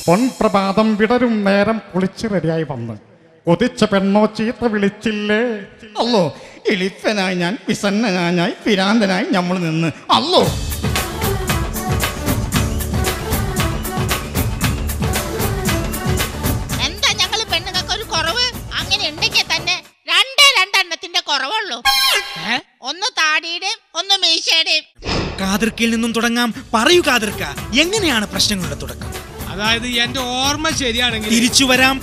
പൊൻപ്രഭാതം വിടരും നേരം കുളിച്ച് റെഡിയായി വന്ന് കൊതിച്ച പെണ്ണോ ചീത്ത വിളിച്ചില്ലേ? അല്ലോ, എളിപ്പനായി ഞാൻ, വിസന്നനായി, പിരാന്തനായി നമ്മൾ നിന്ന്. അല്ലോ, എന്താ ഞങ്ങള് പെണ്ണുങ്ങൾക്ക് ഒരു കുറവ്? അങ്ങനെ ഉണ്ടെങ്കിൽ തന്നെ രണ്ടെണ്ണത്തിന്റെ കുറവുള്ളൂ. ഒന്ന് താടിയുടെയും ഒന്ന് മീശയുടെയും. കാതിർക്കയിൽ നിന്നും തുടങ്ങാം. പറയൂ കാതിർക്ക, എങ്ങനെയാണ് പ്രശ്നങ്ങളുടെ തുടക്കം? അതായത് എന്റെ ഓർമ്മ ശരിയാണെങ്കിൽ തിരിച്ചു വരാം.